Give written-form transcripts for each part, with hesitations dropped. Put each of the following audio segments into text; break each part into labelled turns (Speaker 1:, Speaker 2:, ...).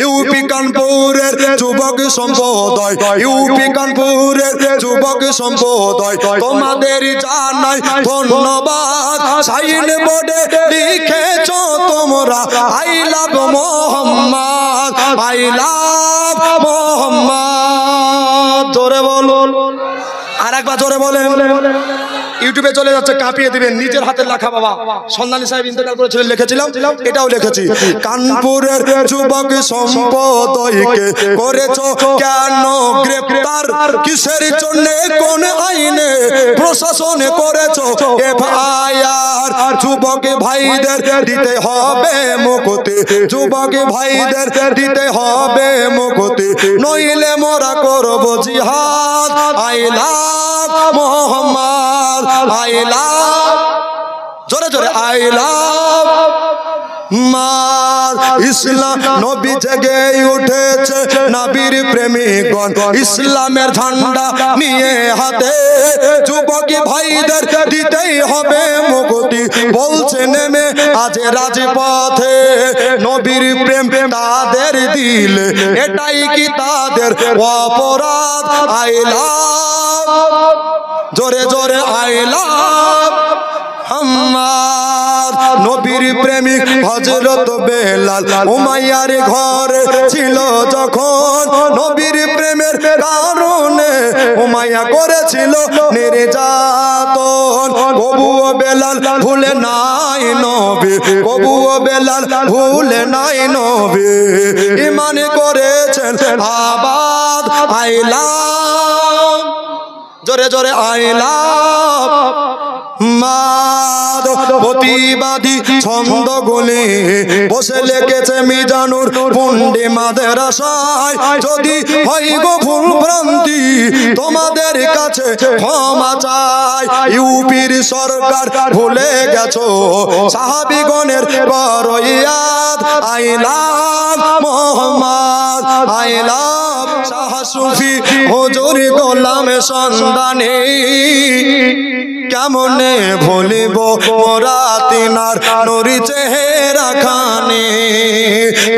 Speaker 1: UP কানপুরের যুবক সম্প্রদায়, ইউপি কানপুরের যুবক সম্প্রদায় তোমাদের জানাই ধন্যবাদ। সাইন বোর্ডে লিখেছ তোমরা I love Mohammad, I love Mohammad. জোরে বলো, আর একবার জোরে বলেন। ইউটিউবে চলে যাচ্ছে, কাঁপিয়ে দিবেন। নিজের হাতের লেখা বাবা সন্ধানী সাহেব ইন্তেকাল করেছিলেন, লিখেছিলাম, এটাও লিখেছি। কানপুরের যুবক সম্প্রদায়কে করেছো কেন গ্রেফতার? কিসের জন্য, কোন আইনে প্রশাসন করেছো এফআইআর? যুবক ভাইদের দিতে হবে মুক্তি, যুবক ভাইদের দিতে হবে মুক্তি, নইলে মোরা করবো জিহাদ। আই লাভ মোহাম্মদ, আই লাভ, জোরে জোরে আই লাভ ইসলাম। নবী জেগে উঠেছে নবীর প্রেমিকগণ, ইসলামের ঝান্ডা নিয়ে হাতে, যুবক ভাইদের দিতেই হবে মুক্তি, বলছে নেমে আজ রাজপথে। নবীর প্রেম তাদের দিলে এটাই কি তাদের অপরাধ? আই লাভ, জোরে জোরে আই লাভ মোহাম্মদ। নবীর প্রেমিক হযরত বেলাল উমাইয়ার ঘরে ছিল যখন, নবীর প্রেমের কারণে উমাইয়া করেছিল নির্যাতন। কবুও বেলাল ভুলে নাই নবী, কবুও বেলাল ভুলে নাই নবী, ঈমান করেছেন আবাদ। আই লাভ, জোরে জোরে আই লাভ মাদ। প্রতিবাদী ছন্দ গুলি বসে লেগেছে মিজানুর পুন্ডি মাদ্রাসায়, যদি হয় গো ভুল ভ্রান্তি তোমাদের কাছে ক্ষমা চাই। ইউপির সরকার ভুলে গেছো সাহাবীগণের বরয়াত। I love Mohammad, I love Shah Sufi হুজুর গোলাম সন্ধানী, কেমনে ভুলিব মোরা তিনার নুরি চেহারা খানি,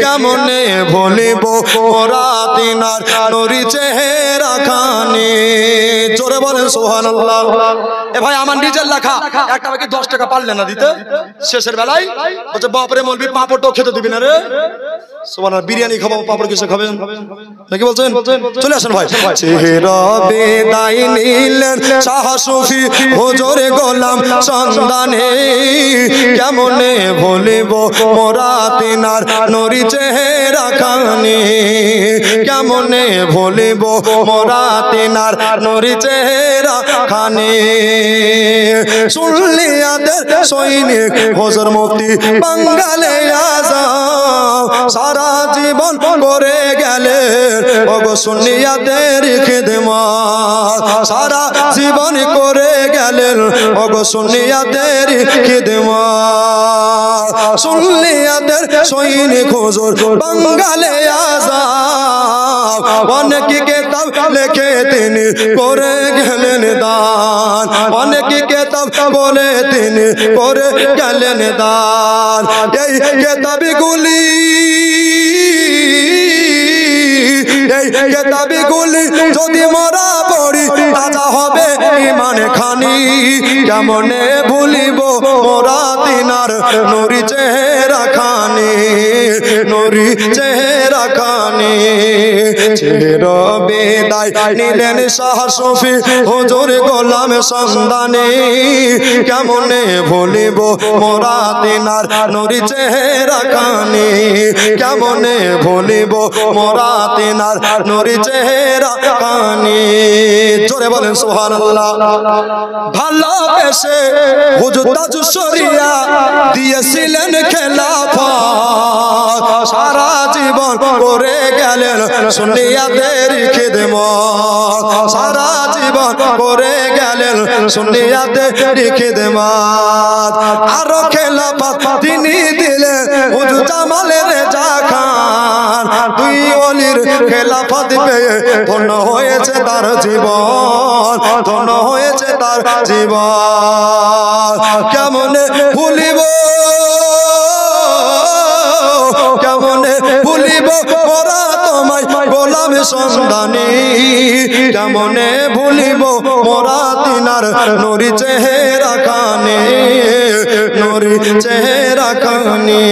Speaker 1: কেমনে ভুলিব মোরা তিনার নুরি চেহারা খানি। জোরে বলেন সুবহানাল্লাহ। এ ভাই আমার নিজের লেখা, একটা বাকি 10 টাকা পারলে না দিতে, শেষের বেলায় বলছে বাপরে মৌলবি পাঁপড়টাও খেতে দিবি না রে। সুবহানাল্লাহ, বিরিয়ানি খাবো, পাঁপড় কিসে খাবেন নাকি বলছেন? চলে আসেন ভাই। চেহারা বিদায় নিলেন শাহ সুফি হুজুর গোলাম সন্ধানী, কেমনে ভুলিব মোরা তিনার নুরি চেহারা খানি, কেমনে ভুলিব মোরা তিনার নুরি চেহারা খানি। শুনলিয়াদের সৈনিক হুজুর মুফতি বাঙ্গালে আযাম, সারা জীবন করে গেলেন ওগো সুন্নিয়াতের খিদমত, সারা জীবন করে গেলেন ওগো সুন্নিয়াতের খিদমত। সুন্নিয়াতের সৈনিক হুজুর বাঙ্গালে আযাম, অনেক কিতাব লিখে তিনি করে গেলেন দান, অনেক কিতাব বলে তিনি করে গেলেন দান। এই কিতাবগুলি, এই কিতাবগুলি যদি মোরা পড়ি তাজা হবে ঈমান খানি, কেমনে ভুলিব মোরা তিনার নুরি চেহারা খানি, নুরি চেহারা খানি। চেহারা বিদায় নিলেন শাহ সুফি হুজুর গোলাম সন্ধানী, কেমনে ভুলিব মোরা তিনার নুরি চেহারা খানি, কেমনে ভুলিব মোরা তিনার নুরি চেহারা খানি। জোরে বলেন সুবহানাল্লাহ। ভালোবেসে হুজুর তাজ শরিয়া দিয়েছিলেন খেলাফত, সারা জীবন করে গেলেন সুন্নিয়াতের খিদমত, সারা জীবন করে গেলেন সুন্নিয়াতের খিদমত। আরো খেলাফত তিনি দিলেন হুজুর জামালে রেজা খান, দুই ওলির খেলাফত পেয়ে ধন্য হয়েছে তার জীবন, ধন্য হয়েছে তার জীবন। কেমনে ভুলিব, কেমনে ভুলিব সন্ধানী কেমনে ভুলিব মোরা তিনার নুরি চেহারা খানি নুরি চেহারা খানি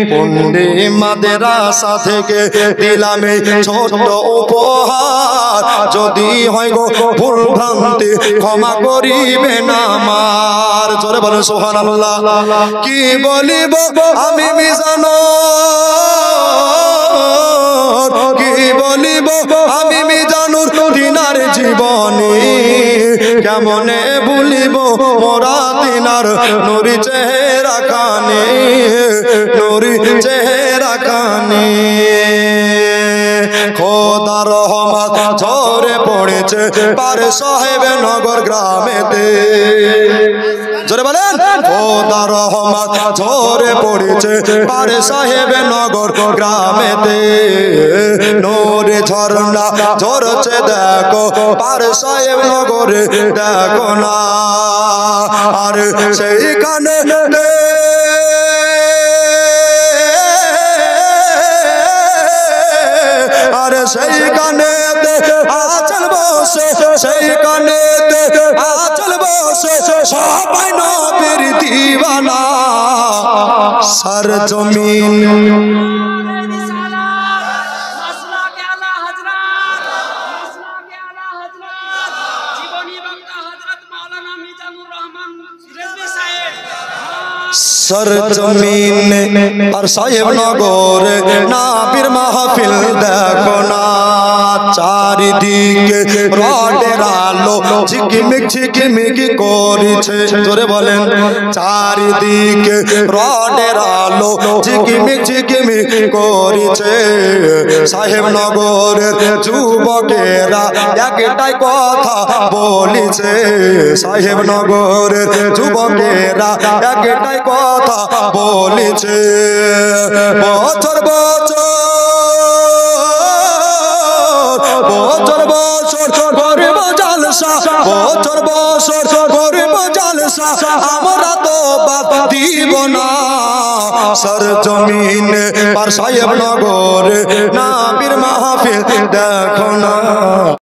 Speaker 1: পন্ডি মাদ্রাসা থেকে দিলাম এই ছোট্ট উপহার যদি হয় গো ভুল ভ্রান্তি ক্ষমা করিবেন আমার জোরে বলেন সুবহানাল্লাহ কি বলিব আমি মিজানো কি বলিব আমি মিজানুর তিনার জীবনী কেমনে ভুলিব মোরা তিনার নুরি চেহারা খানি নুরি চেহারা খানি খোদা রহমত ঝরে পড়েছে পার সাহেব নগর গ্রামেতে জোরে বলেন খোদা রহমত ঝরে পড়েছে পার সাহেব নগর গ্রামেতে নূরে ঝরনা ঝরছে দেখো পার সাহেব নগরে দেখো না আর সেইখানে আরে সেইখানে আচল বসে সেইখানে আচল বসে সবাই নবীর দিওয়ানা সর জমিন सर जमीन और साहेब नगर नाबिर महफिल देखो ना चारिदिके रडेर आलो झिकिमिक करिছে জোরে বলেন চারিদিকে রডের আলো ঝিকিমিক করিছে সাহেব নগরের যুবকেরা একটাই কথা বলিছে সাহেব নগরের যুবকেরা একটাই কথা বলিছে বছর বছর বছর বছর করব জালসা বছর বছর করব জালসা আমরা তো বাদ দিব না সর জমিন আর সাহেব নগর নাবির মাহফিল দেখো না।